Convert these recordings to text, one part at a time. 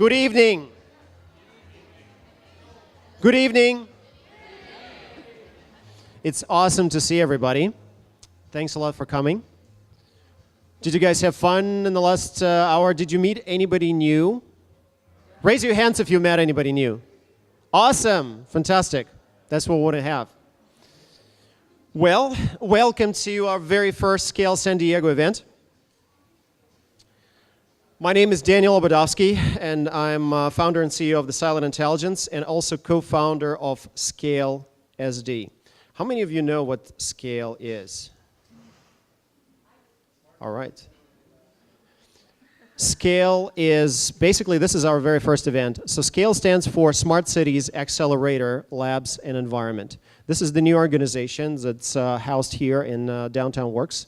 Good evening. Good evening. It's awesome to see everybody. Thanks a lot for coming. Did you guys have fun in the last hour? Did you meet anybody new? Raise your hands if you met anybody new. Awesome. Fantastic. That's what we want to have. Well, welcome to our very first Scale San Diego event. My name is Daniel Obadovsky, and I'm founder and CEO of the Silent Intelligence and also co-founder of Scale SD. How many of you know what Scale is? All right. Scale is, basically this is our very first event. So Scale stands for Smart Cities Accelerator Labs and Environment. This is the new organization that's housed here in Downtown Works,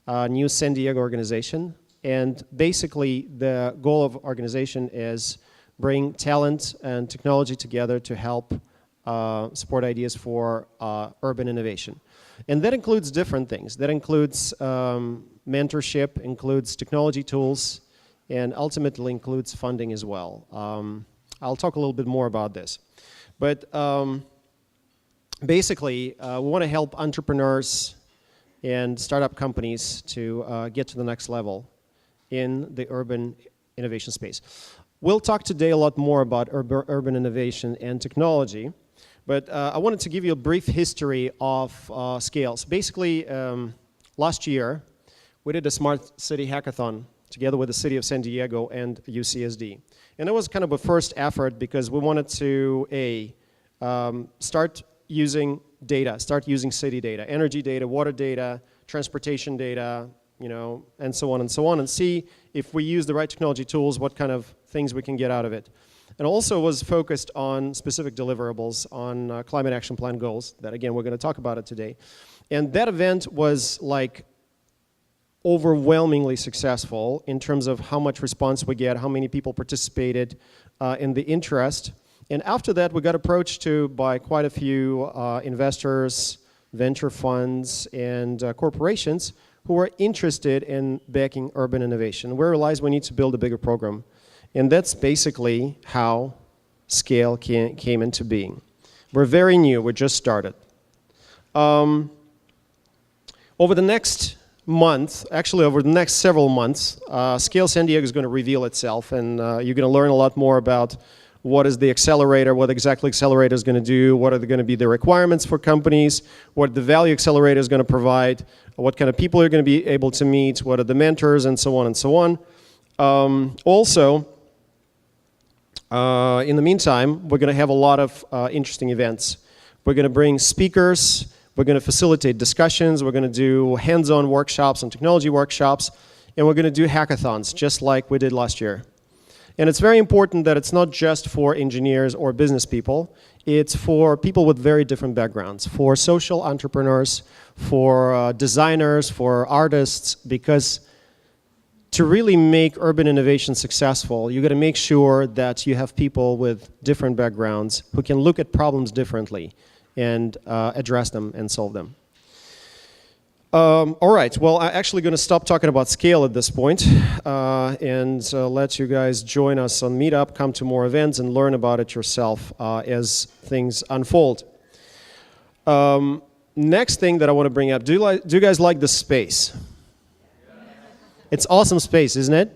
a new San Diego organization. And basically the goal of organization is bring talent and technology together to help support ideas for urban innovation. And that includes different things. That includes mentorship, includes technology tools, and ultimately includes funding as well. I'll talk a little bit more about this. But basically, we want to help entrepreneurs and startup companies to get to the next level in the urban innovation space. We'll talk today a lot more about urban innovation and technology, but I wanted to give you a brief history of Scales. Basically, last year, we did a Smart City Hackathon together with the City of San Diego and UCSD. And it was kind of a first effort because we wanted to, start using data, start using city data, energy data, water data, transportation data, and so on, and see if we use the right technology tools, what kind of things we can get out of it. And also was focused on specific deliverables, on climate action plan goals, that again, we're going to talk about it today. And that event was like overwhelmingly successful in terms of how much response we get, how many people participated in the interest. And after that, we got approached by quite a few investors, venture funds, and corporations who are interested in backing urban innovation. We realized we need to build a bigger program. And that's basically how Scale came into being. We're very new, we just started. Over the next month, actually over the next several months, Scale San Diego is going to reveal itself, and you're going to learn a lot more about what is the accelerator, what exactly accelerator is going to do, what are going to be the requirements for companies, what the value accelerator is going to provide, what kind of people you're going to be able to meet, what are the mentors, and so on and so on. Also, in the meantime, we're going to have a lot of interesting events. We're going to bring speakers, we're going to facilitate discussions, we're going to do hands-on workshops and technology workshops, and we're going to do hackathons, just like we did last year. And it's very important that it's not just for engineers or business people, it's for people with very different backgrounds, for social entrepreneurs, for designers, for artists, because to really make urban innovation successful, you got to make sure that you have people with different backgrounds who can look at problems differently and address them and solve them. All right, well, I'm actually going to stop talking about Scale at this point and let you guys join us on Meetup, come to more events, and learn about it yourself as things unfold. Next thing that I want to bring up, do you guys like this space? It's awesome space, isn't it?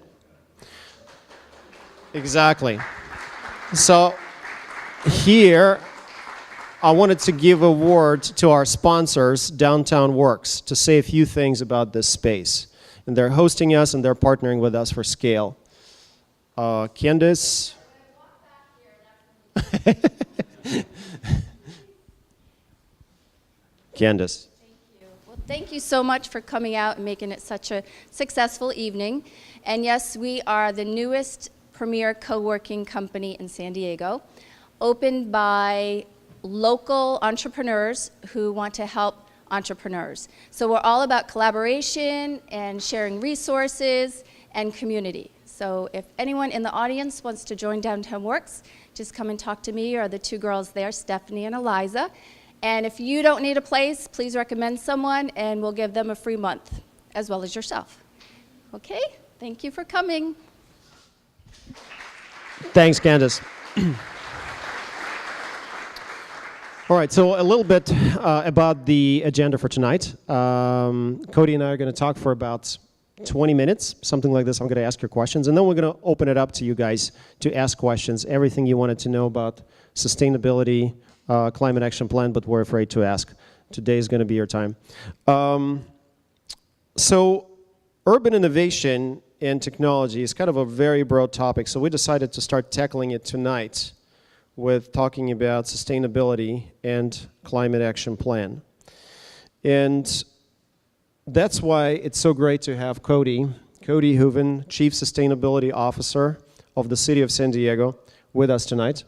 Exactly. So here, I wanted to give a word to our sponsors, Downtown Works, to say a few things about this space. And they're hosting us and they're partnering with us for Scale. Candace? Candace. Thank you. Well, thank you so much for coming out and making it such a successful evening. And yes, we are the newest premier co-working company in San Diego, opened by local entrepreneurs who want to help entrepreneurs. So we're all about collaboration and sharing resources and community. So if anyone in the audience wants to join Downtown Works, just come and talk to me or the two girls there, Stephanie and Eliza. And if you don't need a place, please recommend someone and we'll give them a free month, as well as yourself. Okay, thank you for coming. Thanks, Candace. All right, so a little bit about the agenda for tonight. Cody and I are going to talk for about 20 minutes, something like this. I'm going to ask your questions, and then we're going to open it up to you guys to ask questions, everything you wanted to know about sustainability, climate action plan, but were afraid to ask. Today is going to be your time. So urban innovation and technology is kind of a very broad topic, so we decided to start tackling it tonight with talking about sustainability and climate action plan. And that's why it's so great to have Cody Hooven, Chief Sustainability Officer of the City of San Diego, with us tonight.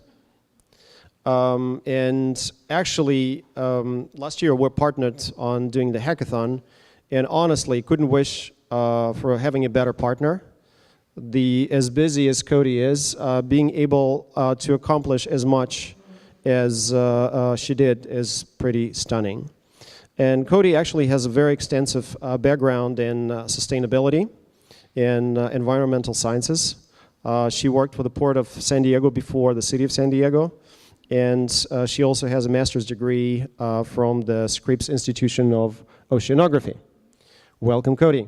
And actually, last year we partnered on doing the hackathon, and honestly, couldn't wish for having a better partner. As busy as Cody is, being able to accomplish as much as she did is pretty stunning. And Cody actually has a very extensive background in sustainability and environmental sciences. She worked for the Port of San Diego before the City of San Diego, and she also has a master's degree from the Scripps Institution of Oceanography. Welcome, Cody.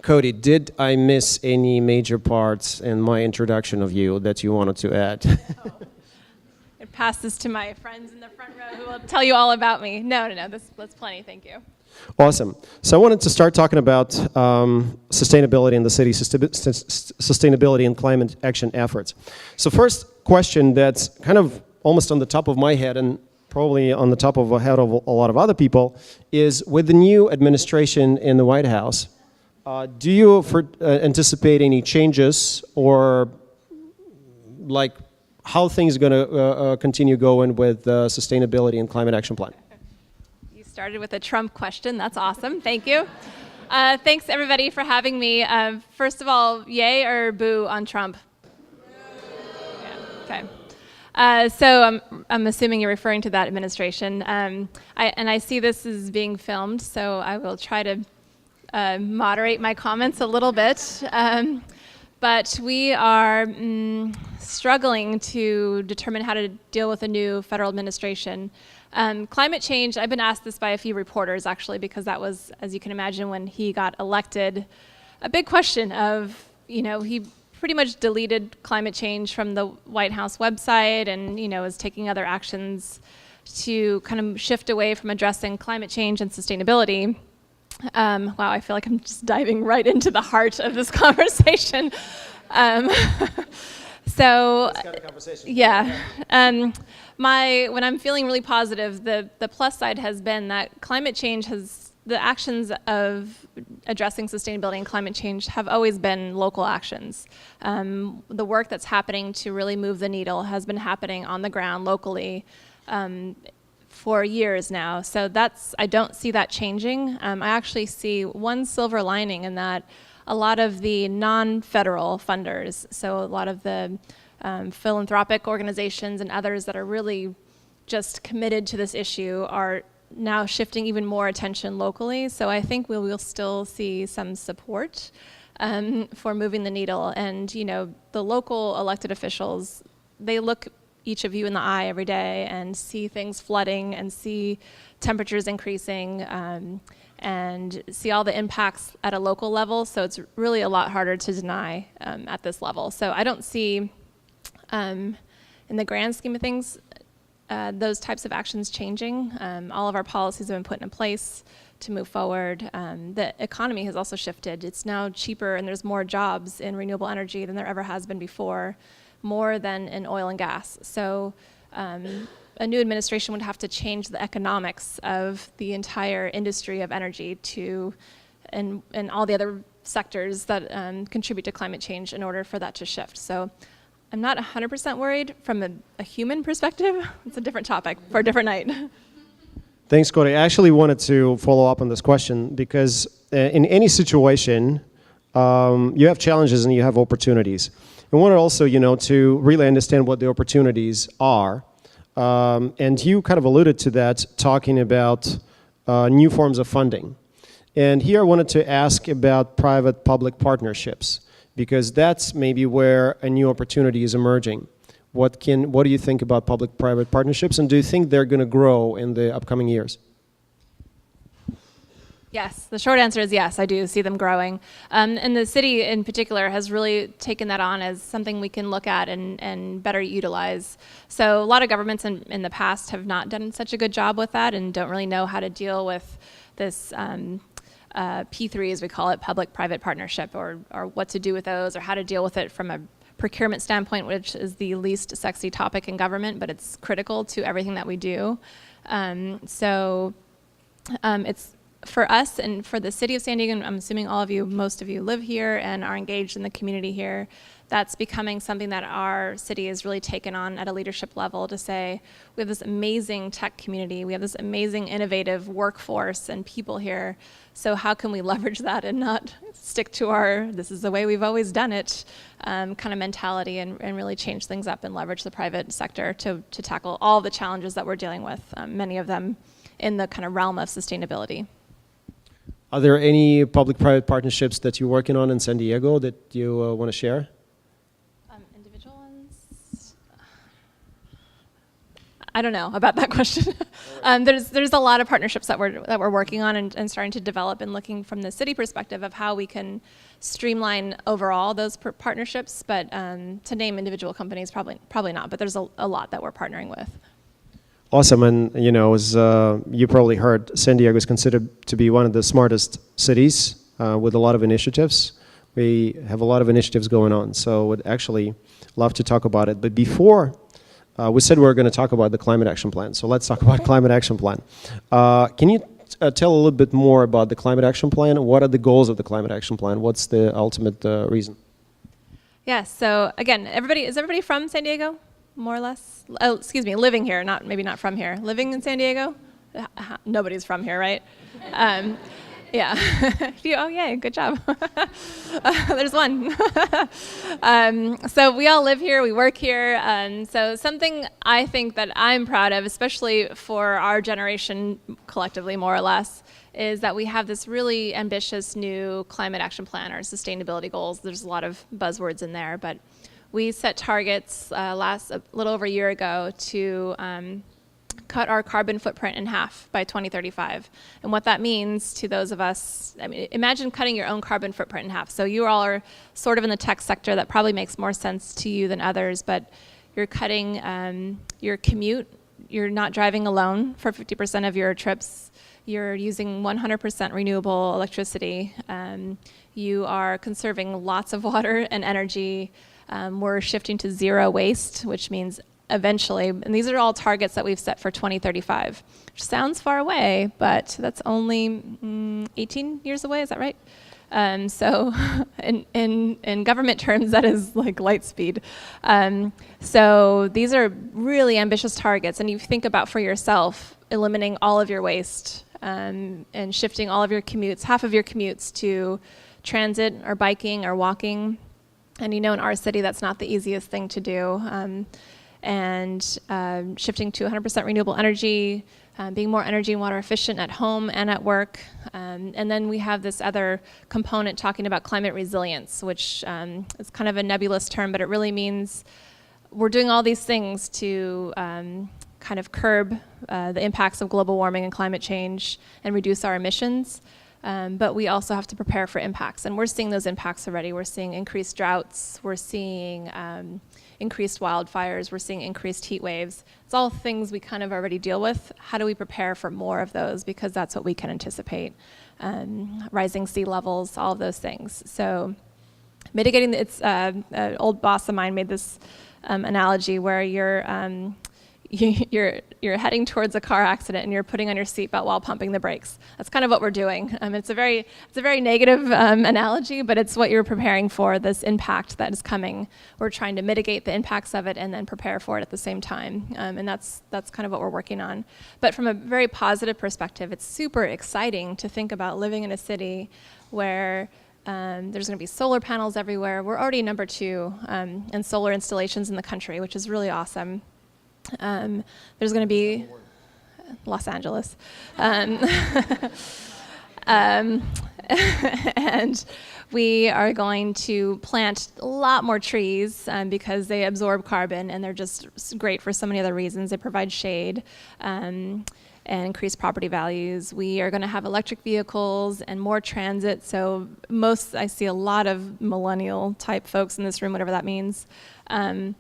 Cody, did I miss any major parts in my introduction of you that you wanted to add? Oh. It passes to my friends in the front row who will tell you all about me. No, that's plenty, thank you. Awesome. So I wanted to start talking about sustainability in the city, sustainability and climate action efforts. So first question that's kind of almost on the top of my head and probably on the top of the head of a lot of other people is, with the new administration in the White House, do you anticipate any changes, or like how things are going to continue going with sustainability and climate action plan? You started with a Trump question. That's awesome. Thank you. Thanks everybody for having me. First of all, yay or boo on Trump? Yeah, okay. So I'm assuming you're referring to that administration. I see this is being filmed, so I will try to moderate my comments a little bit, but we are struggling to determine how to deal with a new federal administration. Climate change, I've been asked this by a few reporters actually, because that was, as you can imagine, when he got elected, a big question of, he pretty much deleted climate change from the White House website and, is taking other actions to kind of shift away from addressing climate change and sustainability. Wow, I feel like I'm just diving right into the heart of this conversation. So, kind of conversation. Yeah. When I'm feeling really positive, the plus side has been that climate change the actions of addressing sustainability and climate change have always been local actions. The work that's happening to really move the needle has been happening on the ground locally for years now. So I don't see that changing. I actually see one silver lining in that a lot of the non-federal funders, so a lot of the philanthropic organizations and others that are really just committed to this issue are now shifting even more attention locally. So I think we will still see some support for moving the needle. And the local elected officials, they look each of you in the eye every day and see things flooding and see temperatures increasing and see all the impacts at a local level. So it's really a lot harder to deny at this level. So I don't see, in the grand scheme of things, those types of actions changing. All of our policies have been put in place to move forward. The economy has also shifted. It's now cheaper and there's more jobs in renewable energy than there ever has been before, more than in oil and gas. So a new administration would have to change the economics of the entire industry of energy and all the other sectors that contribute to climate change in order for that to shift. So I'm not 100% worried from a human perspective. It's a different topic for a different night. Thanks, Cody. I actually wanted to follow up on this question because in any situation, you have challenges and you have opportunities. I wanted also, to really understand what the opportunities are. And you kind of alluded to that, talking about new forms of funding. And here I wanted to ask about private-public partnerships, because that's maybe where a new opportunity is emerging. What do you think about public-private partnerships, and do you think they're going to grow in the upcoming years? Yes, the short answer is yes, I do see them growing. And the city in particular has really taken that on as something we can look at and better utilize. So a lot of governments in the past have not done such a good job with that and don't really know how to deal with this P3, as we call it, public-private partnership, or what to do with those, or how to deal with it from a procurement standpoint, which is the least sexy topic in government, but it's critical to everything that we do. It's for us and for the city of San Diego, and I'm assuming most of you live here and are engaged in the community here, that's becoming something that our city has really taken on at a leadership level to say, we have this amazing tech community, we have this amazing innovative workforce and people here, so how can we leverage that and not stick to our, this is the way we've always done it, kind of mentality, and really change things up and leverage the private sector to tackle all the challenges that we're dealing with, many of them in the kind of realm of sustainability. Are there any public-private partnerships that you're working on in San Diego that you want to share? Individual ones? I don't know about that question. There's a lot of partnerships that we're working on and starting to develop, and looking from the city perspective of how we can streamline overall those partnerships. But to name individual companies, probably not. But there's a lot that we're partnering with. Awesome, and as you probably heard, San Diego is considered to be one of the smartest cities with a lot of initiatives. We have a lot of initiatives going on, so would actually love to talk about it. But before, we said we were going to talk about the Climate Action Plan, so let's talk about Climate Action Plan. Can you tell a little bit more about the Climate Action Plan? What are the goals of the Climate Action Plan? What's the ultimate reason? Yes, so again, is everybody from San Diego? More or less? Oh, excuse me, living here, maybe not from here. Living in San Diego? Nobody's from here, right? Yeah. Oh, yay, good job. There's one. So we all live here, we work here. So something I think that I'm proud of, especially for our generation collectively, more or less, is that we have this really ambitious new climate action plan, our sustainability goals. There's a lot of buzzwords in there, but we set targets a little over a year ago to cut our carbon footprint in half by 2035. And what that means to those of us, imagine cutting your own carbon footprint in half. So you all are sort of in the tech sector. That probably makes more sense to you than others, but you're cutting your commute. You're not driving alone for 50% of your trips. You're using 100% renewable electricity. You are conserving lots of water and energy. We're shifting to zero waste, which means eventually, and these are all targets that we've set for 2035, which sounds far away, but that's only 18 years away, is that right? So in government terms, that is like light speed. So these are really ambitious targets, and you think about for yourself, eliminating all of your waste and shifting all of your commutes, half of your commutes to transit or biking or walking. And in our city, that's not the easiest thing to do. Shifting to 100% renewable energy, being more energy and water efficient at home and at work. And then we have this other component talking about climate resilience, which is kind of a nebulous term, but it really means we're doing all these things to kind of curb the impacts of global warming and climate change and reduce our emissions. But we also have to prepare for impacts, and we're seeing those impacts already. We're seeing increased droughts, we're seeing increased wildfires, we're seeing increased heat waves. It's all things we kind of already deal with. How do we prepare for more of those? Because that's what we can anticipate. Rising sea levels, all of those things. So mitigating, an old boss of mine made this analogy where you're heading towards a car accident and you're putting on your seatbelt while pumping the brakes. That's kind of what we're doing. It's a very negative analogy, but it's what you're preparing for, this impact that is coming. We're trying to mitigate the impacts of it and then prepare for it at the same time. And that's kind of what we're working on. But from a very positive perspective, it's super exciting to think about living in a city where there's going to be solar panels everywhere. We're already number 2 in solar installations in the country, which is really awesome. There's going to be Los Angeles. And we are going to plant a lot more trees because they absorb carbon and they're just great for so many other reasons. They provide shade and increase property values. We are going to have electric vehicles and more transit. So I see a lot of millennial type folks in this room, whatever that means. And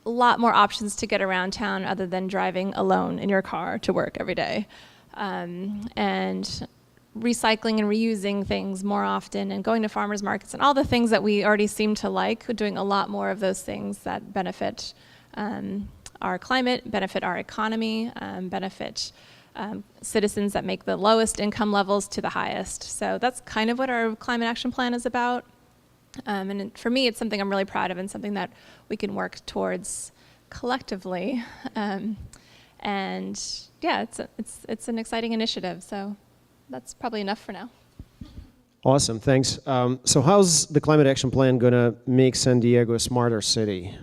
a lot more options to get around town other than driving alone in your car to work every day. And recycling and reusing things more often and going to farmers markets and all the things that we already seem to like, doing a lot more of those things that benefit our climate, benefit our economy, benefit citizens that make the lowest income levels to the highest. So that's kind of what our climate action plan is about. And for me, it's something I'm really proud of and something that we can work towards collectively. And yeah, it's an exciting initiative. So that's probably enough for now. Awesome, thanks. So how's the climate action plan going to make San Diego a smarter city?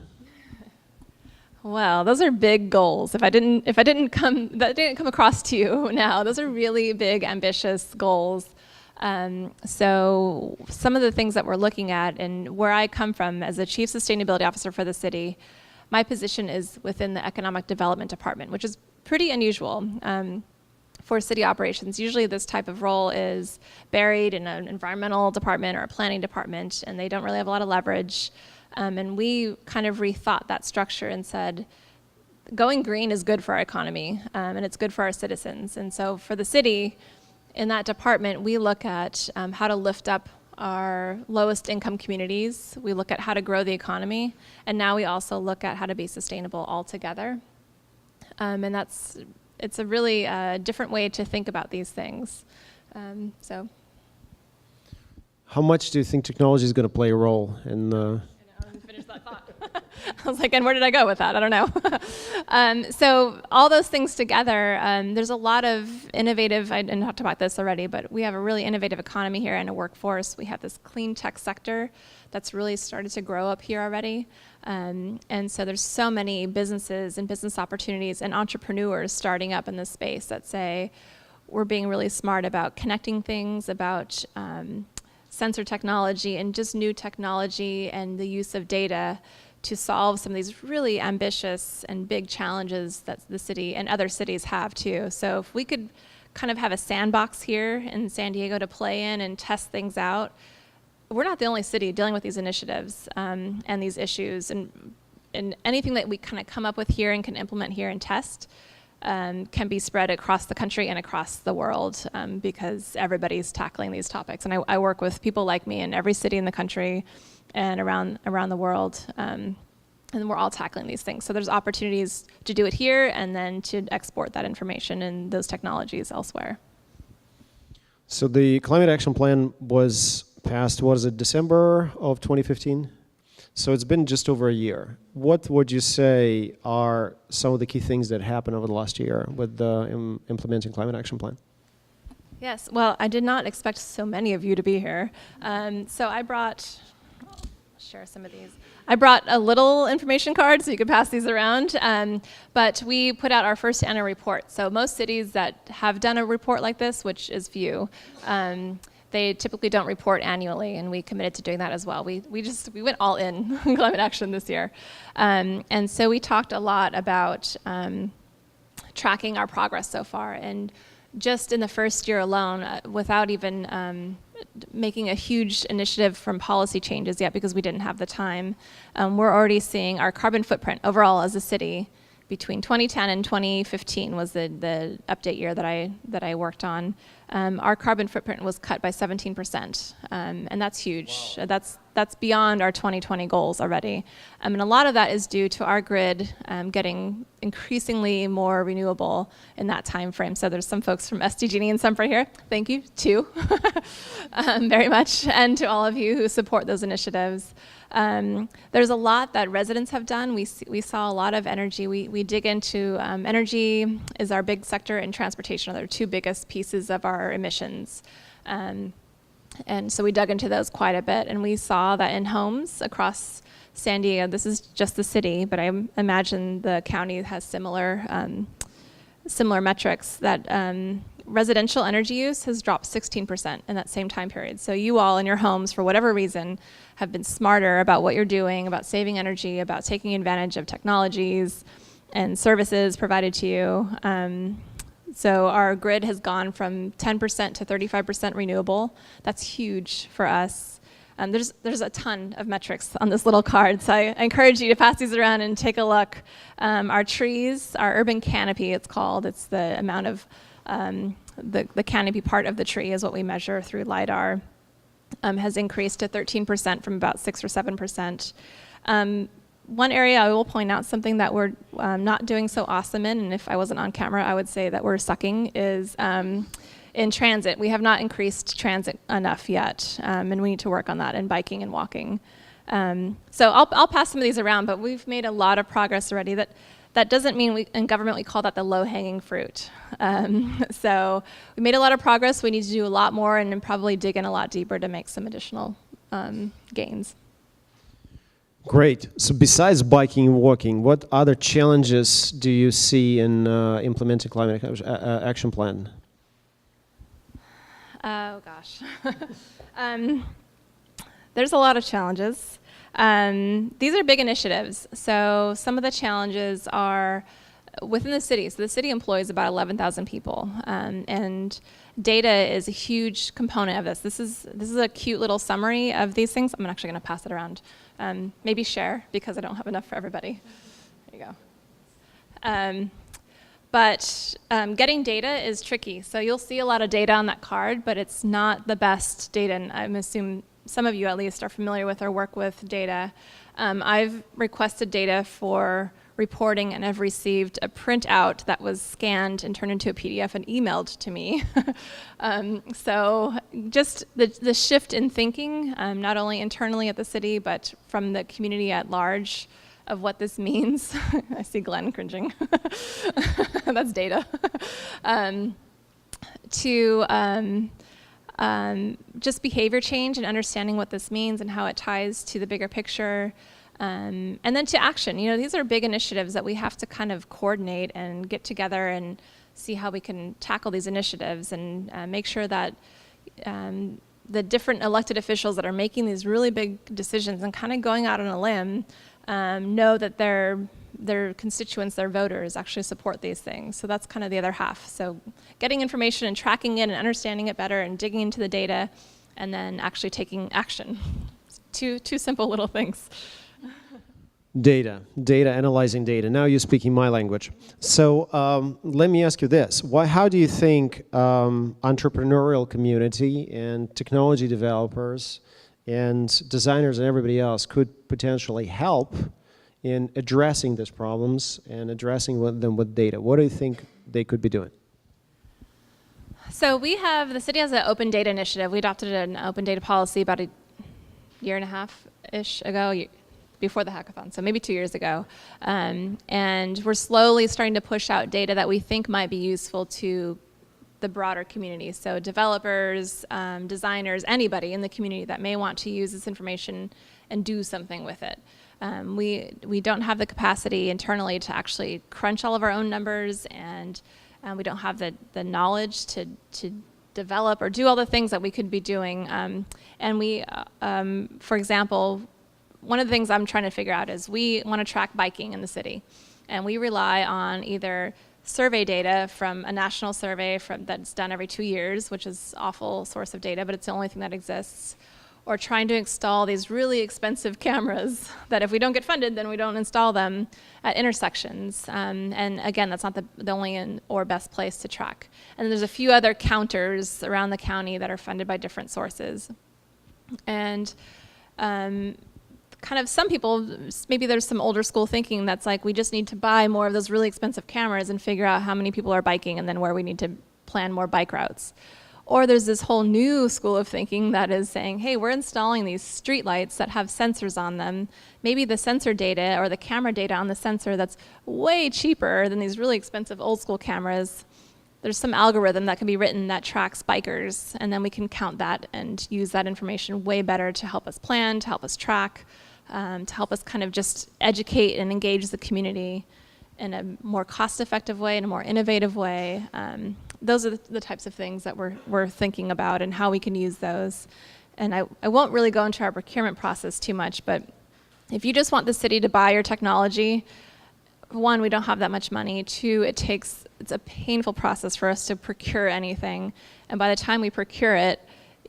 Well, those are big goals. That didn't come across to you now. Those are really big, ambitious goals. So some of the things that we're looking at, and where I come from as a chief sustainability officer for the city, my position is within the economic development department, which is pretty unusual for city operations. Usually this type of role is buried in an environmental department or a planning department, and they don't really have a lot of leverage. And we kind of rethought that structure and said, going green is good for our economy, and it's good for our citizens. And so for the city, in that department, we look at how to lift up our lowest income communities. We look at how to grow the economy, and now we also look at how to be sustainable altogether. And it's a really different way to think about these things. So, how much do you think technology is going to play a role in the? Let me finish that thought. I was like, and where did I go with that? I don't know. So all those things together, there's a lot of innovative, I didn't talk about this already, but we have a really innovative economy here and a workforce. We have this clean tech sector that's really started to grow up here already. And so there's so many businesses and business opportunities and entrepreneurs starting up in this space that say, we're being really smart about connecting things, about sensor technology and just new technology and the use of data to solve some of these really ambitious and big challenges that the city and other cities have too. So if we could kind of have a sandbox here in San Diego to play in and test things out, we're not the only city dealing with these initiatives and these issues, and anything that we kind of come up with here and can implement here and test can be spread across the country and across the world because everybody's tackling these topics. And I work with people like me in every city in the country and around the world, and we're all tackling these things. So there's opportunities to do it here and then to export that information and those technologies elsewhere. So the Climate Action Plan was passed, what is it, December of 2015? So it's been just over a year. What would you say are some of the key things that happened over the last year with the implementing Climate Action Plan? Yes, well, I did not expect so many of you to be here. So I'll share some of these. I brought a little information card so you could pass these around, but we put out our first annual report. So most cities that have done a report like this, which is few, they typically don't report annually, and we committed to doing that as well. We went all in climate action this year. And so we talked a lot about tracking our progress so far. And just in the first year alone, without even making a huge initiative from policy changes yet because we didn't have the time, we're already seeing our carbon footprint overall as a city between 2010 and 2015 was the update year that I worked on. Our carbon footprint was cut by 17%, and that's huge. Wow. That's beyond our 2020 goals already. And a lot of that is due to our grid getting increasingly more renewable in that time frame. So there's some folks from SDG&E and some right here. Thank you, too, very much, and to all of you who support those initiatives. There's a lot that residents have done. We saw a lot of energy. We dig into energy is our big sector, and transportation are the two biggest pieces of our emissions. And so we dug into those quite a bit, and we saw that in homes across San Diego, this is just the city, but I imagine the county has similar similar metrics that residential energy use has dropped 16% in that same time period. So you all in your homes, for whatever reason, have been smarter about what you're doing, about saving energy, about taking advantage of technologies and services provided to you. So our grid has gone from 10% to 35% renewable. That's huge for us. There's a ton of metrics on this little card, so I encourage you to pass these around and take a look. Our trees, our urban canopy, it's called. It's the amount of the canopy part of the tree is what we measure through LiDAR. Has increased to 13% from about 6 or 7%. One area I will point out, something that we're not doing so awesome in, and if I wasn't on camera, I would say that we're sucking, is in transit. We have not increased transit enough yet, and we need to work on that in biking and walking. So I'll pass some of these around, but we've made a lot of progress already. That doesn't mean in government we call that the low-hanging fruit. So we made a lot of progress. We need to do a lot more and then probably dig in a lot deeper to make some additional gains. Great. So besides biking and walking, what other challenges do you see in implementing climate action plan? Oh, gosh. There's a lot of challenges. These are big initiatives. So some of the challenges are within the city. So the city employs about 11,000 people, and data is a huge component of this. This is a cute little summary of these things. I'm actually going to pass it around. Maybe share, because I don't have enough for everybody. There you go. But getting data is tricky. So you'll see a lot of data on that card, but it's not the best data, and I'm assuming some of you at least are familiar with or work with data. I've requested data for reporting and have received a printout that was scanned and turned into a PDF and emailed to me. So just the shift in thinking, not only internally at the city, but from the community at large, of what this means. I see Glenn cringing. That's data. Just behavior change and understanding what this means and how it ties to the bigger picture. And then to action. You know, these are big initiatives that we have to kind of coordinate and get together and see how we can tackle these initiatives and make sure that the different elected officials that are making these really big decisions and kind of going out on a limb know that their constituents, their voters, actually support these things. So that's kind of the other half. So getting information and tracking it and understanding it better and digging into the data and then actually taking action. Two simple little things. Data, analyzing data. Now you're speaking my language. So let me ask you this. How do you think entrepreneurial community and technology developers and designers and everybody else could potentially help in addressing these problems and addressing them with data? What do you think they could be doing? So the city has an open data initiative. We adopted an open data policy about a year and a half-ish ago, before the hackathon, so maybe 2 years ago. And we're slowly starting to push out data that we think might be useful to the broader community. So developers, designers, anybody in the community that may want to use this information and do something with it. We don't have the capacity internally to actually crunch all of our own numbers, and we don't have the knowledge to develop or do all the things that we could be doing. And we, for example, one of the things I'm trying to figure out is we want to track biking in the city, and we rely on either survey data from a national survey that's done every 2 years, which is an awful source of data, but it's the only thing that exists, or trying to install these really expensive cameras that if we don't get funded, then we don't install them at intersections. And again, that's not the only or best place to track. And there's a few other counters around the county that are funded by different sources. And kind of some people, maybe there's some older school thinking that's like, we just need to buy more of those really expensive cameras and figure out how many people are biking and then where we need to plan more bike routes. Or there's this whole new school of thinking that is saying, hey, we're installing these street lights that have sensors on them. Maybe the sensor data or the camera data on the sensor that's way cheaper than these really expensive old school cameras. There's some algorithm that can be written that tracks bikers, and then we can count that and use that information way better to help us plan, to help us track, to help us kind of just educate and engage the community in a more cost-effective way, in a more innovative way. Those are the types of things that we're thinking about and how we can use those. And I won't really go into our procurement process too much, but if you just want the city to buy your technology, one, we don't have that much money. Two, it's a painful process for us to procure anything. And by the time we procure it,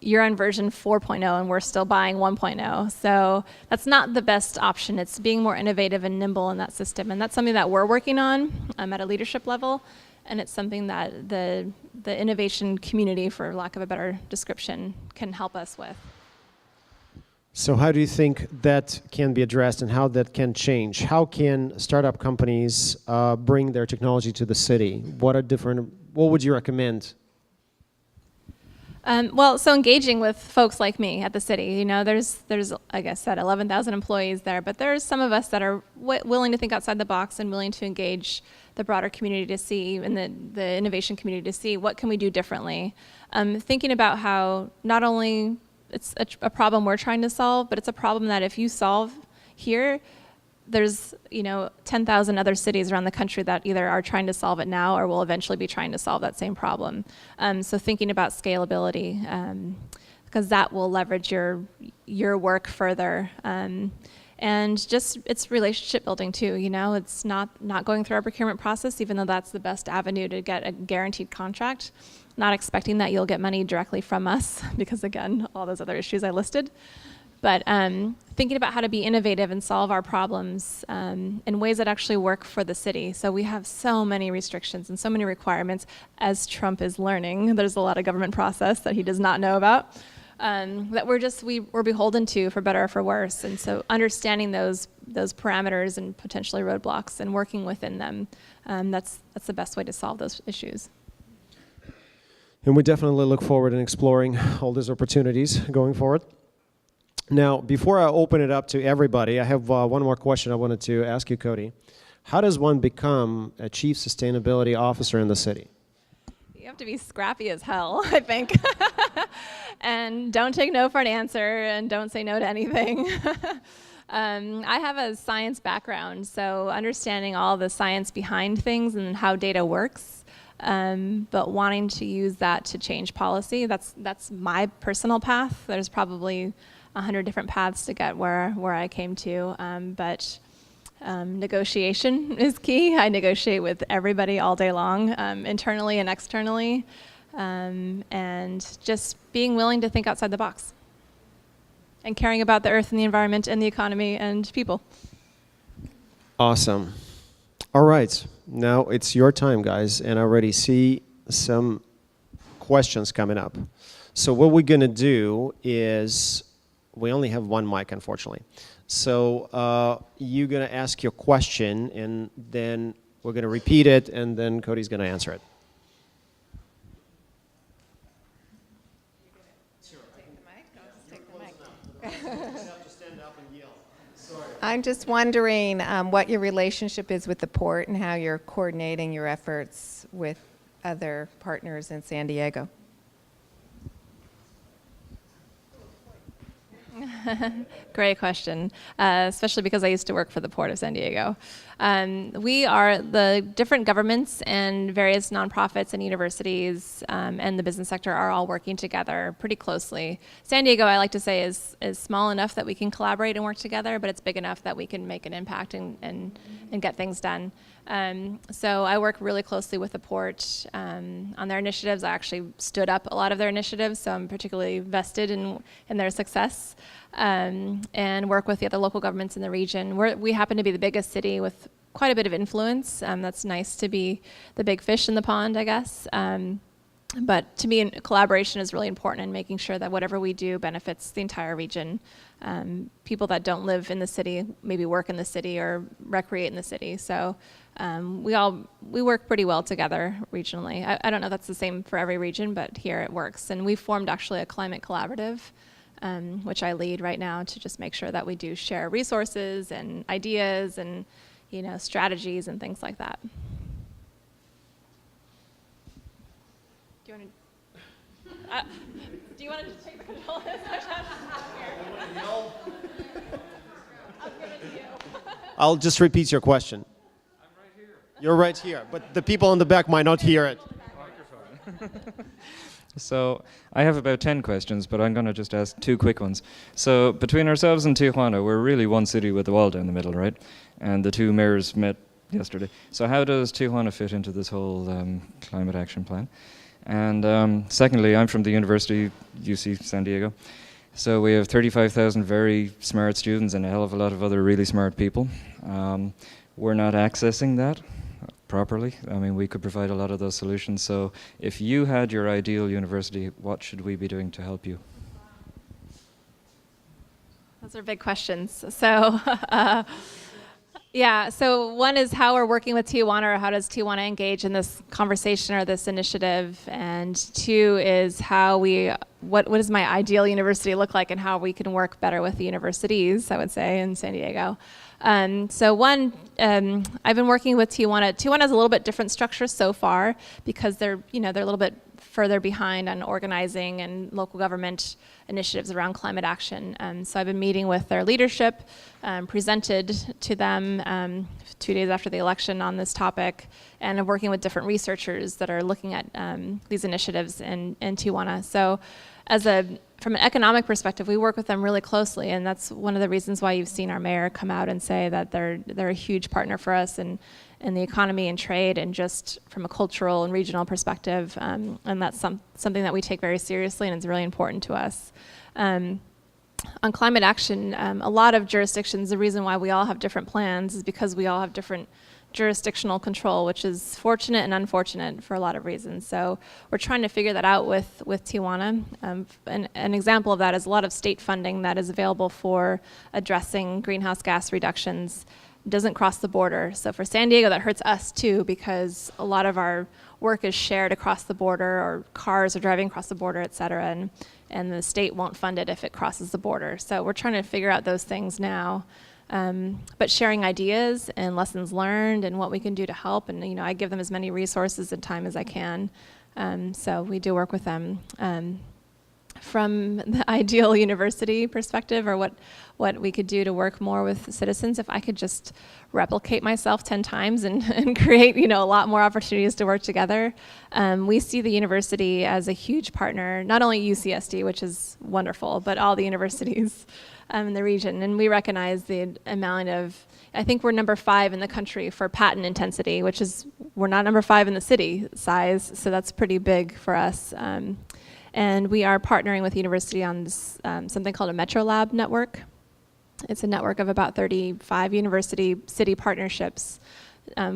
you're on version 4.0 and we're still buying 1.0. So that's not the best option. It's being more innovative and nimble in that system. And that's something that we're working on at a leadership level. And it's something that the innovation community, for lack of a better description, can help us with. So how do you think that can be addressed and how that can change? How can startup companies bring their technology to the city? What would you recommend? Well, so engaging with folks like me at the city, there's like I said, 11,000 employees there, but there's some of us that are willing to think outside the box and willing to engage the broader community to see, and the innovation community to see what can we do differently. Thinking about how not only it's a problem we're trying to solve, but it's a problem that if you solve here, there's 10,000 other cities around the country that either are trying to solve it now or will eventually be trying to solve that same problem. So thinking about scalability, because that will leverage your work further. And just it's relationship building too. It's not going through our procurement process, even though that's the best avenue to get a guaranteed contract. Not expecting that you'll get money directly from us, because again, all those other issues I listed. But thinking about how to be innovative and solve our problems in ways that actually work for the city. So we have so many restrictions and so many requirements, as Trump is learning. There's a lot of government process that he does not know about, that we're beholden to, for better or for worse. And so understanding those parameters and potentially roadblocks and working within them, that's the best way to solve those issues. And we definitely look forward in exploring all these opportunities going forward. Now, before I open it up to everybody, I have one more question I wanted to ask you, Cody. How does one become a chief sustainability officer in the city? You have to be scrappy as hell, I think. And don't take no for an answer, and don't say no to anything. I have a science background, so understanding all the science behind things and how data works, but wanting to use that to change policy, that's my personal path. There's probably 100 different paths to get where I came to, but negotiation is key. I negotiate with everybody all day long, internally and externally, and just being willing to think outside the box and caring about the earth and the environment and the economy and people. Awesome. All right, now it's your time, guys, and I already see some questions coming up. So what we're gonna do is, we only have one mic, unfortunately. So you're gonna ask your question, and then we're gonna repeat it, and then Cody's gonna answer it. Sure. Take the mic? I'll just take the mic. You have to stand up and yell. Sorry. I'm just wondering what your relationship is with the port and how you're coordinating your efforts with other partners in San Diego. Great question, especially because I used to work for the Port of San Diego. We are the different governments and various nonprofits and universities and the business sector are all working together pretty closely. San Diego, I like to say, is small enough that we can collaborate and work together, but it's big enough that we can make an impact and get things done. So I work really closely with the Port on their initiatives. I actually stood up a lot of their initiatives, so I'm particularly vested in their success, and work with the other local governments in the region. We happen to be the biggest city with quite a bit of influence. That's nice to be the big fish in the pond, I guess. But to me, collaboration is really important in making sure that whatever we do benefits the entire region. People that don't live in the city maybe work in the city or recreate in the city. So we work pretty well together regionally. I don't know if that's the same for every region, but here it works. And we formed actually a climate collaborative, which I lead right now, to just make sure that we do share resources and ideas and strategies and things like that. Do you want to just take the control of this? I'll just repeat your question. I'm right here. You're right here, but the people in the back might not hear it. So I have about 10 questions, but I'm going to just ask 2 quick ones. So between ourselves and Tijuana, we're really one city with the wall down the middle, right? And the 2 mayors met yesterday. So how does Tijuana fit into this whole climate action plan? And secondly, I'm from the University, UC San Diego. So we have 35,000 very smart students and a hell of a lot of other really smart people. We're not accessing that properly. I mean, we could provide a lot of those solutions. So if you had your ideal university, what should we be doing to help you? Those are big questions. So, yeah, so one is how we're working with Tijuana, or how does Tijuana engage in this conversation or this initiative? And 2 is what does my ideal university look like, and how we can work better with the universities, I would say, in San Diego. So one, I've been working with Tijuana. Tijuana has a little bit different structure so far because they're a little bit further behind on organizing and local government initiatives around climate action. So I've been meeting with their leadership, presented to them 2 days after the election on this topic, and I'm working with different researchers that are looking at these initiatives in Tijuana. So from an economic perspective, we work with them really closely, and that's one of the reasons why you've seen our mayor come out and say that they're a huge partner for us in the economy and trade, and just from a cultural and regional perspective, and that's something that we take very seriously, and it's really important to us. On climate action, a lot of jurisdictions, the reason why we all have different plans is because we all have different jurisdictional control, which is fortunate and unfortunate for a lot of reasons. So we're trying to figure that out with Tijuana. An example of that is a lot of state funding that is available for addressing greenhouse gas reductions doesn't cross the border. So for San Diego, that hurts us too, because a lot of our work is shared across the border, or cars are driving across the border, et cetera, and the state won't fund it if it crosses the border. So we're trying to figure out those things now. But sharing ideas and lessons learned and what we can do to help, and I give them as many resources and time as I can. So we do work with them. From the ideal university perspective, or what we could do to work more with citizens, if I could just replicate myself 10 times and create a lot more opportunities to work together. We see the university as a huge partner, not only UCSD, which is wonderful, but all the universities in the region. And we recognize the amount of, I think we're number 5 in the country for patent intensity, which is, we're not number 5 in the city size, so that's pretty big for us. And we are partnering with the university on this, something called a Metro Lab network. It's a network of about 35 university-city partnerships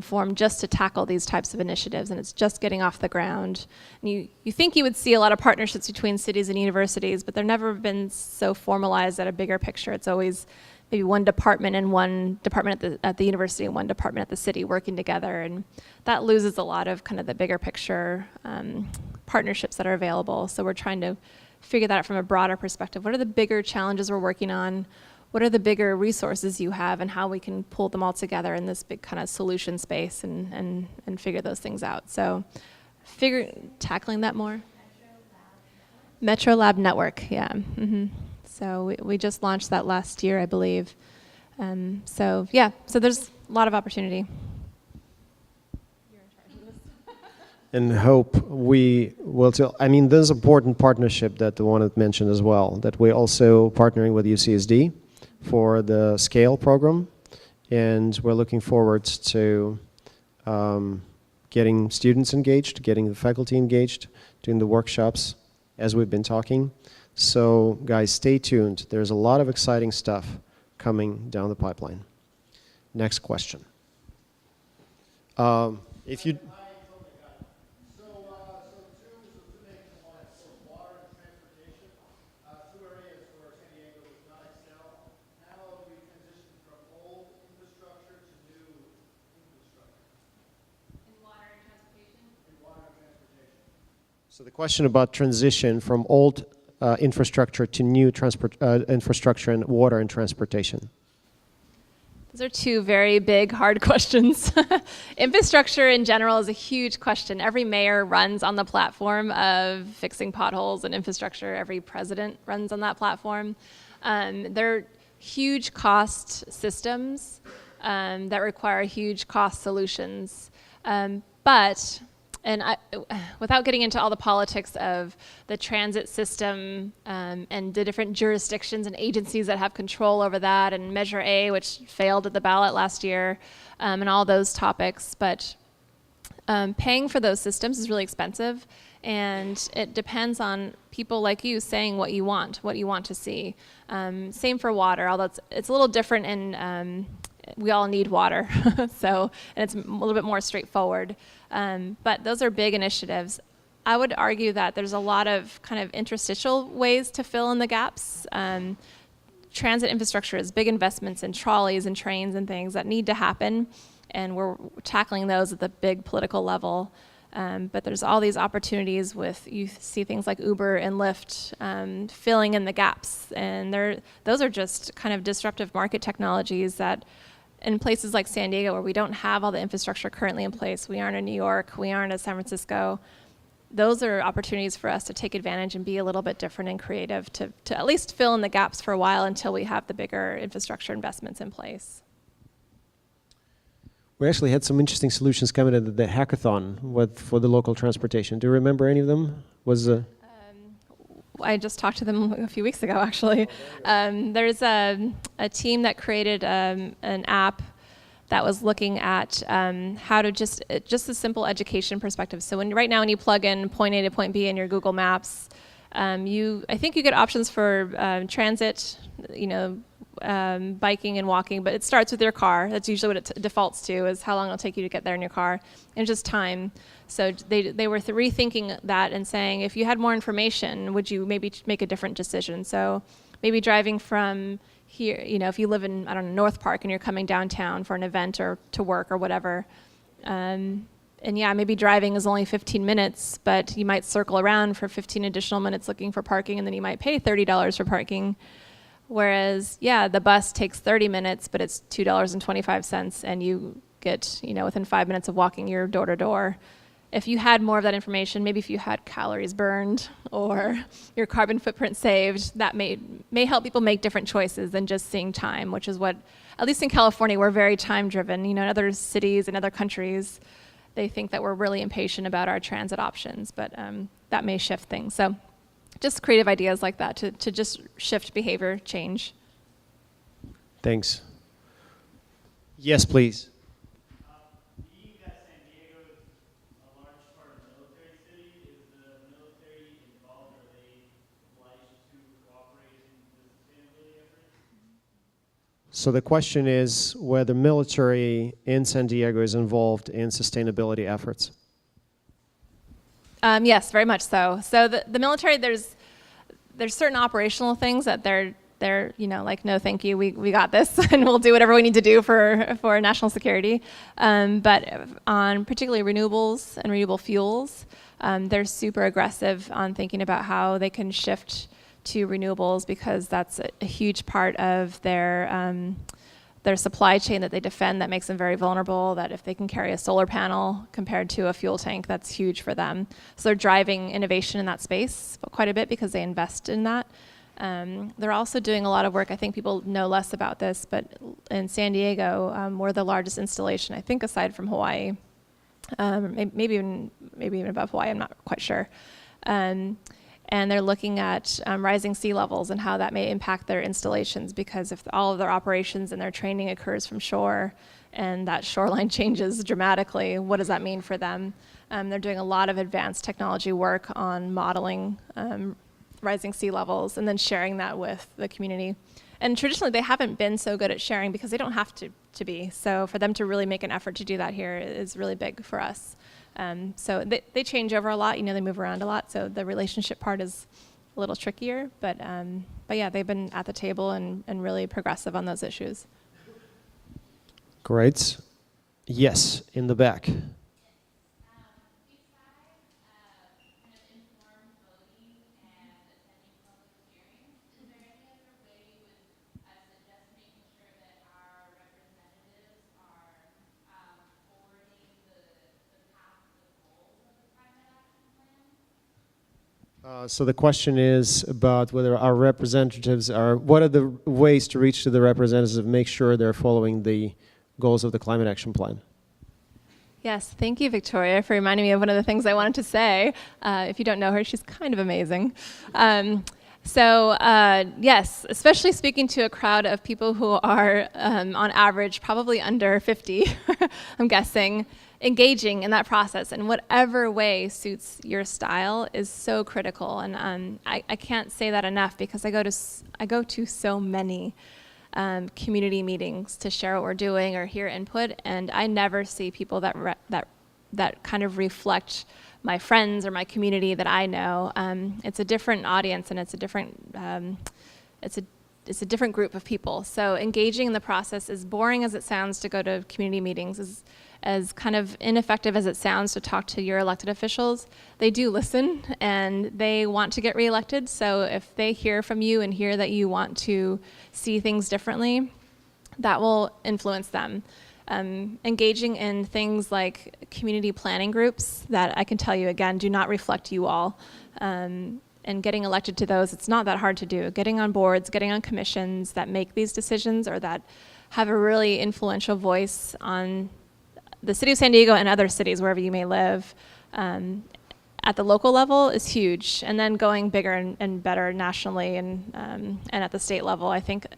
formed just to tackle these types of initiatives, and it's just getting off the ground. And you think you would see a lot of partnerships between cities and universities, but they've never been so formalized at a bigger picture. It's always maybe one department at the university and one department at the city working together, and that loses a lot of kind of the bigger picture partnerships that are available. So we're trying to figure that out from a broader perspective. What are the bigger challenges we're working on? What are the bigger resources you have, and how we can pull them all together in this big kind of solution space and figure those things out. So tackling that more. Metro Lab Network, yeah. Mm-hmm. So we just launched that last year, I believe. So there's a lot of opportunity. And hope we will tell. I mean, there's an important partnership that the one that mentioned as well, that we're also partnering with UCSD for the SCALE program, and we're looking forward to getting students engaged, getting the faculty engaged, doing the workshops as we've been talking. So guys, stay tuned. There's a lot of exciting stuff coming down the pipeline. Next question. If you So the question about transition from old infrastructure to new infrastructure in water and transportation. Those are 2 very big, hard questions. Infrastructure in general is a huge question. Every mayor runs on the platform of fixing potholes and infrastructure. Every president runs on that platform. They're huge cost systems. that require huge cost solutions. Without getting into all the politics of the transit system and the different jurisdictions and agencies that have control over that, and Measure A, which failed at the ballot last year, and all those topics, but paying for those systems is really expensive, and it depends on people like you saying what you want to see. Same for water, although it's a little different in we all need water, and it's a little bit more straightforward. But those are big initiatives. I would argue that there's a lot of kind of interstitial ways to fill in the gaps. Transit infrastructure is big investments in trolleys and trains and things that need to happen, and we're tackling those at the big political level. But there's all these opportunities you see things like Uber and Lyft filling in the gaps, and those are just kind of disruptive market technologies that in places like San Diego, where we don't have all the infrastructure currently in place, we aren't in New York, we aren't in San Francisco, those are opportunities for us to take advantage and be a little bit different and creative to at least fill in the gaps for a while until we have the bigger infrastructure investments in place. We actually had some interesting solutions coming at the hackathon for the local transportation. Do you remember any of them? I just talked to them a few weeks ago, actually. There's a team that created an app that was looking at how to just a simple education perspective. So right now when you plug in point A to point B in your Google Maps, I think you get options for transit, biking and walking, but it starts with your car. That's usually what it defaults to, is how long it'll take you to get there in your car, and just time. So they were rethinking that and saying, if you had more information, would you maybe make a different decision? So maybe driving from here, if you live in, I don't know, North Park and you're coming downtown for an event or to work or whatever, and yeah, maybe driving is only 15 minutes, but you might circle around for 15 additional minutes looking for parking, and then you might pay $30 for parking. Whereas, yeah, the bus takes 30 minutes, but it's $2.25, and you get, within 5 minutes of walking, you're door to door. If you had more of that information, maybe if you had calories burned or your carbon footprint saved, that may help people make different choices than just seeing time, which is what, at least in California, we're very time driven. In other cities and other countries, they think that we're really impatient about our transit options, but that may shift things. So just creative ideas like that to just shift behavior change. Thanks. Yes, please. Being that San Diego is a large part of the military city, is the military involved? Are they obliged to cooperate in the sustainability efforts? So the question is whether military in San Diego is involved in sustainability efforts. Yes, very much so. So the military, there's certain operational things that they're like, no, thank you, we got this, and we'll do whatever we need to do for national security. But on particularly renewables and renewable fuels, they're super aggressive on thinking about how they can shift to renewables, because that's a huge part of their supply chain that they defend, that makes them very vulnerable, that if they can carry a solar panel compared to a fuel tank, that's huge for them. So they're driving innovation in that space quite a bit because they invest in that. They're also doing a lot of work, I think people know less about this, but in San Diego, we're the largest installation, I think, aside from Hawaii, maybe even above Hawaii, I'm not quite sure. And they're looking at rising sea levels and how that may impact their installations, because if all of their operations and their training occurs from shore and that shoreline changes dramatically, what does that mean for them? They're doing a lot of advanced technology work on modeling rising sea levels and then sharing that with the community. And traditionally, they haven't been so good at sharing because they don't have to be. So for them to really make an effort to do that here is really big for us. So they change over a lot, they move around a lot, so the relationship part is a little trickier, but yeah, they've been at the table and really progressive on those issues. Great. Yes, in the back. So the question is about whether our representatives what are the ways to reach to the representatives, make sure they're following the goals of the Climate Action Plan. Yes, thank you, Victoria, for reminding me of one of the things I wanted to say. If you don't know her, she's kind of amazing. Yes, especially speaking to a crowd of people who are, on average, probably under 50, I'm guessing, engaging in that process in whatever way suits your style is so critical. And I can't say that enough because I go to so many community meetings to share what we're doing or hear input, and I never see people that kind of reflect my friends or my community that I know. It's a different audience, and it's a different group of people. So engaging in the process, as boring as it sounds to go to community meetings, as kind of ineffective as it sounds to talk to your elected officials, they do listen and they want to get reelected. So if they hear from you and hear that you want to see things differently, that will influence them. Engaging in things like community planning groups that I can tell you again do not reflect you all. And getting elected to those, it's not that hard to do. Getting on boards, getting on commissions that make these decisions or that have a really influential voice on the city of San Diego and other cities wherever you may live at the local level is huge. And then going bigger and better nationally and at the state level, I think,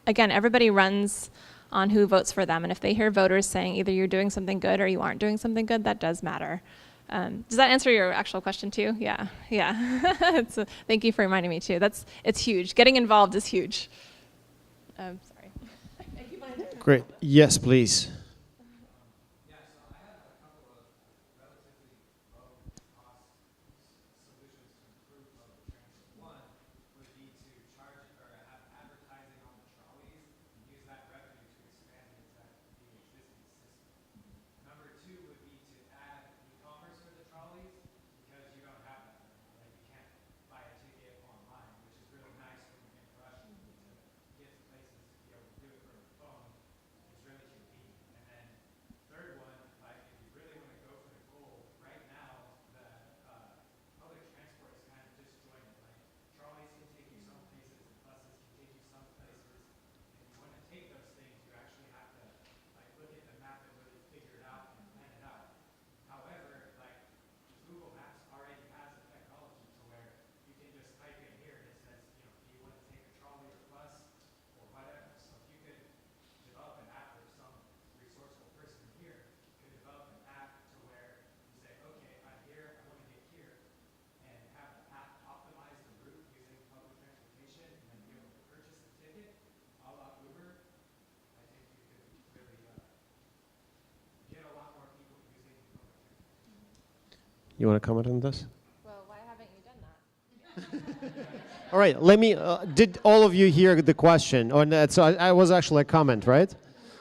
again, everybody runs on who votes for them. And if they hear voters saying either you're doing something good or you aren't doing something good, that does matter. Does that answer your actual question too? Yeah. Thank you for reminding me too. It's huge. Getting involved is huge. Sorry. Great. Yes, please. You want to comment on this? Well, why haven't you done that? All right, let me, did all of you hear the question? So I was actually a comment, right?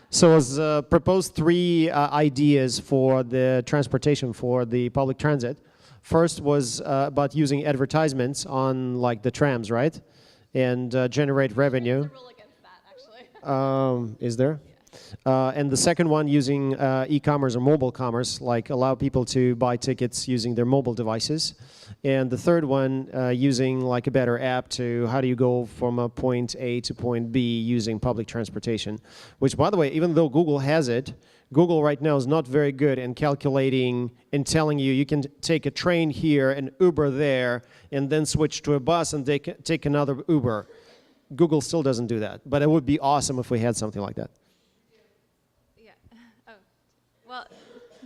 So it was proposed three ideas for the transportation for the public transit. First was about using advertisements on like the trams, right? And generate revenue. There's a rule against that, actually. Is there? And the second one using e-commerce or mobile commerce, like allow people to buy tickets using their mobile devices. And the third one using like a better app to how do you go from a point A to point B using public transportation. Which, by the way, even though Google has it, Google right now is not very good in calculating and telling you you can take a train here and Uber there and then switch to a bus and take another Uber. Google still doesn't do that, but it would be awesome if we had something like that. Well,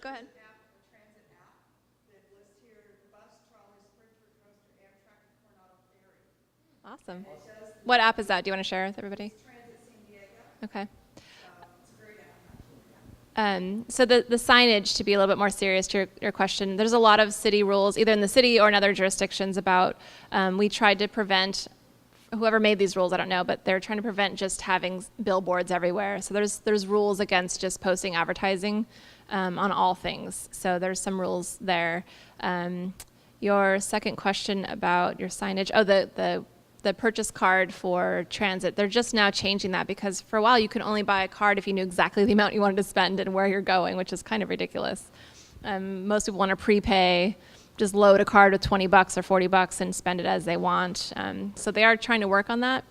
go ahead. Transit app that lists here bus, trolley, Sprinter, coaster, Amtrak, Coronado Ferry. Awesome. What app is that? Do you want to share with everybody? Transit San Diego. Okay. It's a great app. So the signage, to be a little bit more serious to your question, there's a lot of city rules, either in the city or in other jurisdictions about, we tried to prevent, whoever made these rules, I don't know, but they're trying to prevent just having billboards everywhere. So there's rules against just posting advertising on all things. So there's some rules there. Your second question about your signage, the purchase card for transit, they're just now changing that because for a while you could only buy a card if you knew exactly the amount you wanted to spend and where you're going, which is kind of ridiculous. Most people want to prepay, just load a card with $20 or $40 and spend it as they want. So they are trying to work on that.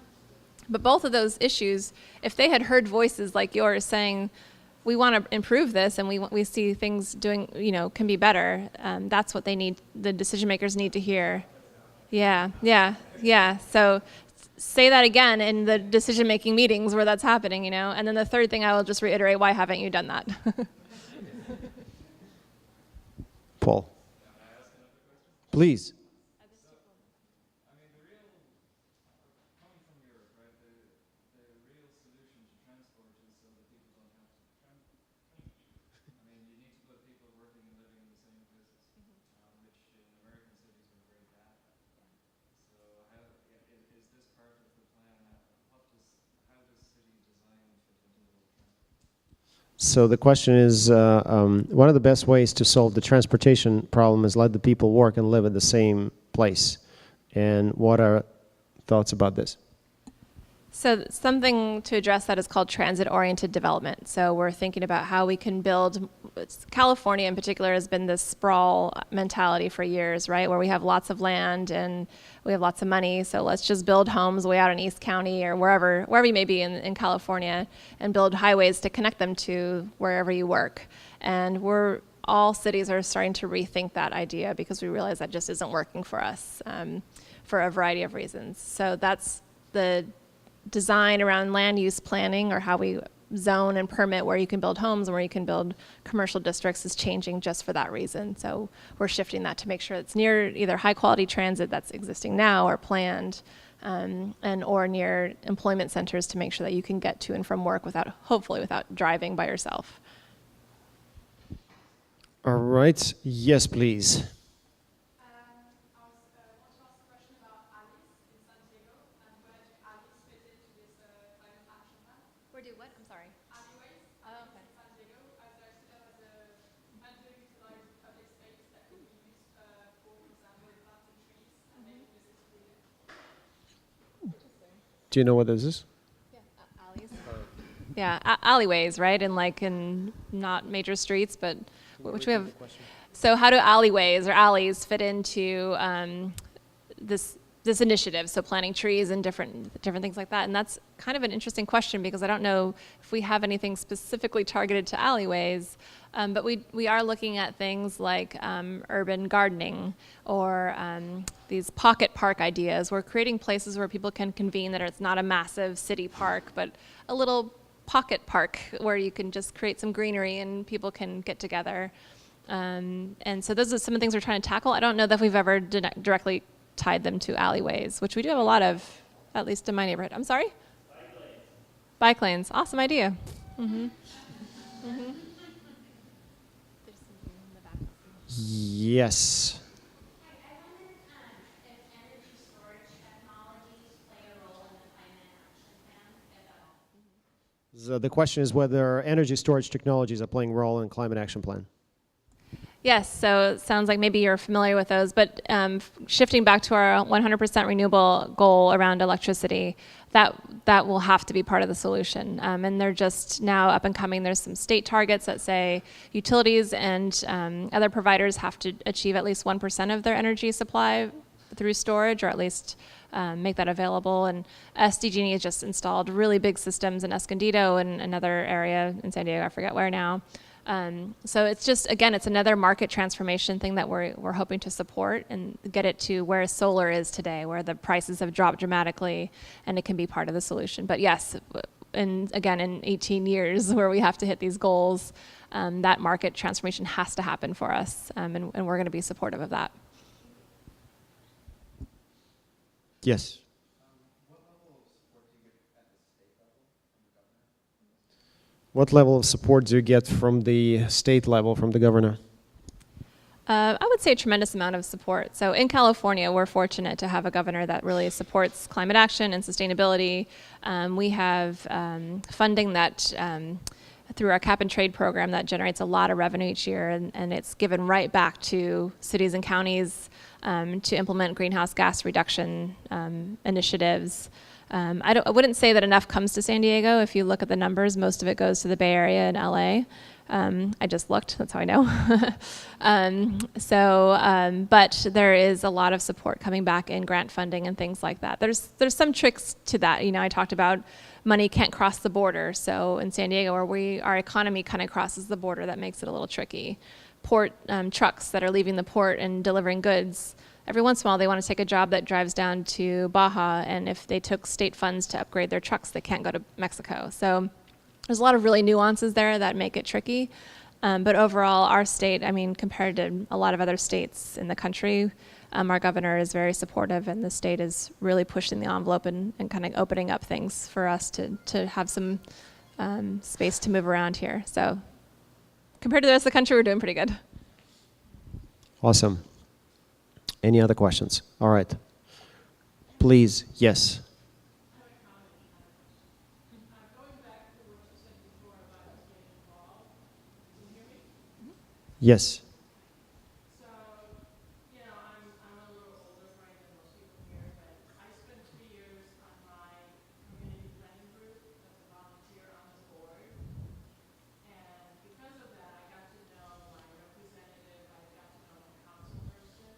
But both of those issues, if they had heard voices like yours saying, we want to improve this, and we see things doing, can be better. That's what they need. The decision makers need to hear. Yeah. So say that again in the decision-making meetings where that's happening, And then the third thing, I will just reiterate, why haven't you done that? Paul. Please. So the question is, one of the best ways to solve the transportation problem is let the people work and live at the same place. And what are thoughts about this? So something to address that is called transit-oriented development. So we're thinking about how we can build, California in particular has been this sprawl mentality for years, right? Where we have lots of land and we have lots of money, so let's just build homes way out in East County or wherever you may be in California, and build highways to connect them to wherever you work. And all cities are starting to rethink that idea because we realize that just isn't working for us for a variety of reasons. So that's the design around land use planning, or how we zone and permit where you can build homes and where you can build commercial districts, is changing just for that reason. So we're shifting that to make sure it's near either high quality transit that's existing now or planned, or near employment centers to make sure that you can get to and from work hopefully without driving by yourself. All right. Yes, please. Where do what? I'm sorry. Do you know what this is? Alleys. Yeah, alleyways, right? In not major streets, but which we have. So how do alleyways or alleys fit into this initiative? So planting trees and different things like that. And that's kind of an interesting question, because I don't know if we have anything specifically targeted to alleyways, but we are looking at things like urban gardening, or these pocket park ideas. We're creating places where people can convene, that it's not a massive city park, but a little pocket park where you can just create some greenery and people can get together. And so those are some of the things we're trying to tackle. I don't know that we've ever directly tied them to alleyways, which we do have a lot of, at least in my neighborhood. I'm sorry? Bike lanes. Awesome idea. Mm-hmm. Mm-hmm. Yes. I wondered if energy storage technologies play a role in the climate action plan, if at all. So the question is whether energy storage technologies are playing a role in the climate action plan. Yes, so it sounds like maybe you're familiar with those, but shifting back to our 100% renewable goal around electricity, that will have to be part of the solution. And they're just now up and coming. There's some state targets that say utilities and other providers have to achieve at least 1% of their energy supply through storage, or at least make that available. And SDG&E has just installed really big systems in Escondido and another area in San Diego, I forget where now. So it's just, again, it's another market transformation thing that we're hoping to support and get it to where solar is today, where the prices have dropped dramatically, and it can be part of the solution. But yes, in 18 years where we have to hit these goals, that market transformation has to happen for us, and we're going to be supportive of that. Yes. What level of support do you get from the state level, from the governor? I would say a tremendous amount of support. So in California, we're fortunate to have a governor that really supports climate action and sustainability. We have funding that through our cap and trade program that generates a lot of revenue each year, and it's given right back to cities and counties to implement greenhouse gas reduction initiatives. I wouldn't say that enough comes to San Diego. If you look at the numbers, most of it goes to the Bay Area and LA. I just looked, that's how I know. But there is a lot of support coming back in grant funding and things like that. There's some tricks to that. You know, I talked about money can't cross the border. So in San Diego, where our economy kind of crosses the border, that makes it a little tricky. Port trucks that are leaving the port and delivering goods, every once in a while they want to take a job that drives down to Baja, and if they took state funds to upgrade their trucks, they can't go to Mexico. So there's a lot of really nuances there that make it tricky. But overall, our state, I mean, compared to a lot of other states in the country, our governor is very supportive, and the state is really pushing the envelope and kind of opening up things for us to have some space to move around here. So compared to the rest of the country, we're doing pretty good. Awesome. Any other questions? All right. Please, yes. Yes. So, you know, I'm a little older brain than most people here, but I spent 3 years on my community planning group as a volunteer on the board. And because of that, I got to know my representative, I got to know my council person.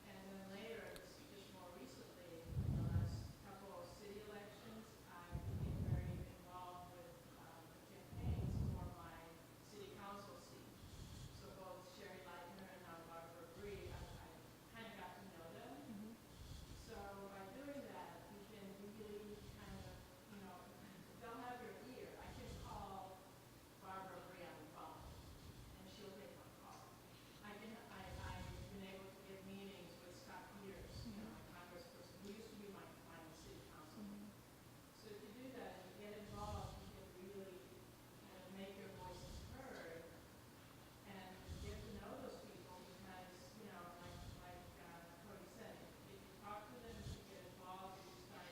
And then later, just more recently, in the last couple of city elections, I became very involved with the campaigns for my city council seat. So both Sherry Leitner and now Barbara Bree, I kind of got to know them. So by doing that, you can really kind of, you know, they'll have your ear. I can call Barbara Bree on the phone, and she'll take my call. I've been able to get meetings with Scott Peters, you know, my congressperson, who used to be my city councilman. So if you do that and you get involved, you can really kind of make your voices heard and get to know those people because, you know, like Cody said, if you talk to them, if you get involved, if you start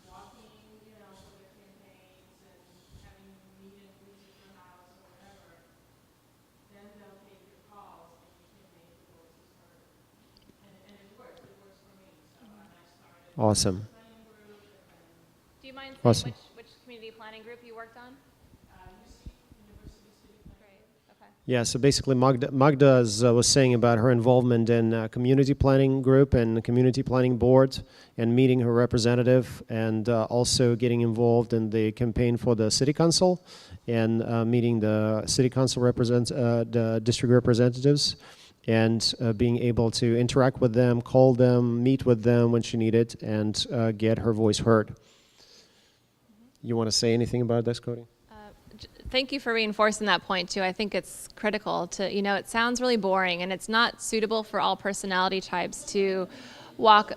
walking, you know, for their campaigns and having meet and greet at your house or whatever, then they'll take your calls and you can make your voices heard. And it works for me. So I started Awesome. a planning group and then Do you mind saying Awesome. which community planning group you worked on? UC, University City Planning. Great, okay. Yeah, so basically Magda was saying about her involvement in community planning group and community planning board and meeting her representative and also getting involved in the campaign for the city council and meeting the city council the district representatives and being able to interact with them, call them, meet with them when she needed, and get her voice heard. You want to say anything about this, Cody? Thank you for reinforcing that point too. I think it's critical to, you know, it sounds really boring and it's not suitable for all personality types to walk.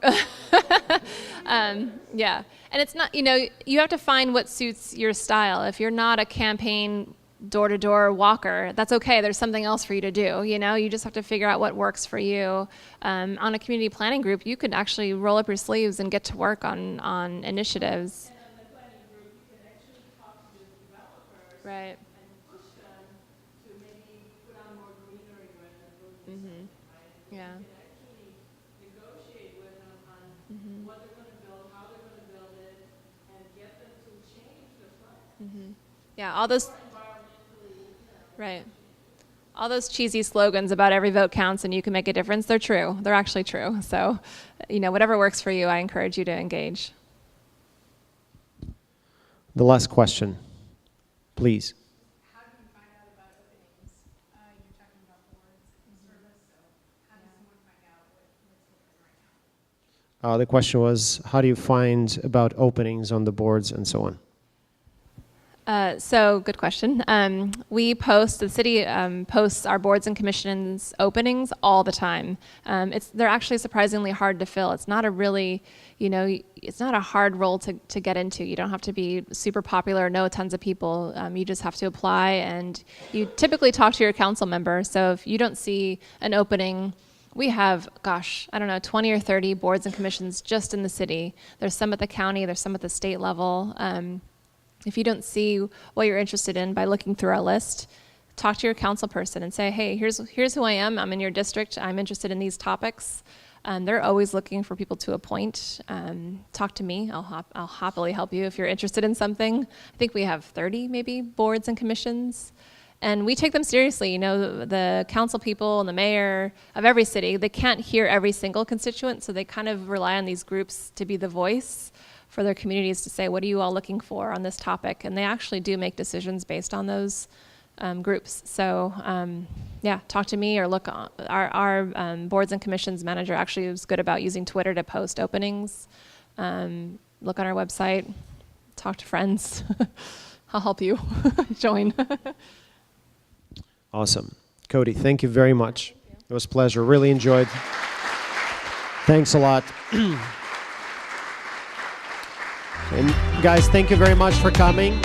Yeah, and it's not, you know, you have to find what suits your style. If you're not a campaign door-to-door walker, that's okay. There's something else for you to do. You know, you just have to figure out what works for you. On a community planning group, you could actually roll up your sleeves and get to work on initiatives. And on the planning group, you can actually talk to the developers Right. and push them to maybe put on more greenery rather than building something, right? Yeah. You can actually negotiate with them on what they're going to build, how they're going to build it, and get them to change the plan. Yeah, all those. Environmentally, you know. Right. All those cheesy slogans about every vote counts and you can make a difference, they're true. They're actually true. So, you know, whatever works for you, I encourage you to engage. The last question, please. How do you find out about openings? You're talking about boards and service, so how does someone find out what's open right now? The question was, how do you find about openings on the boards and so on? So good question. We post, the city posts our boards and commissions openings all the time. They're actually surprisingly hard to fill. It's not a really, you know, it's not a hard role to get into. You don't have to be super popular, know tons of people. You just have to apply and you typically talk to your council member. So if you don't see an opening, we have, gosh, I don't know, 20 or 30 boards and commissions just in the city. There's some at the county, there's some at the state level. If you don't see what you're interested in by looking through our list, talk to your council person and say, hey, here's who I am. I'm in your district. I'm interested in these topics. They're always looking for people to appoint. Talk to me. I'll happily help you if you're interested in something. I think we have 30 maybe boards and commissions. And we take them seriously. You know, the council people and the mayor of every city, they can't hear every single constituent, so they kind of rely on these groups to be the voice for their communities to say, what are you all looking for on this topic? And they actually do make decisions based on those groups. So yeah, talk to me or look on our boards and commissions manager actually is good about using Twitter to post openings. Look on our website, talk to friends. I'll help you join. Awesome. Cody, thank you very much. It was a pleasure. Really enjoyed. Thanks a lot. And guys, thank you very much for coming.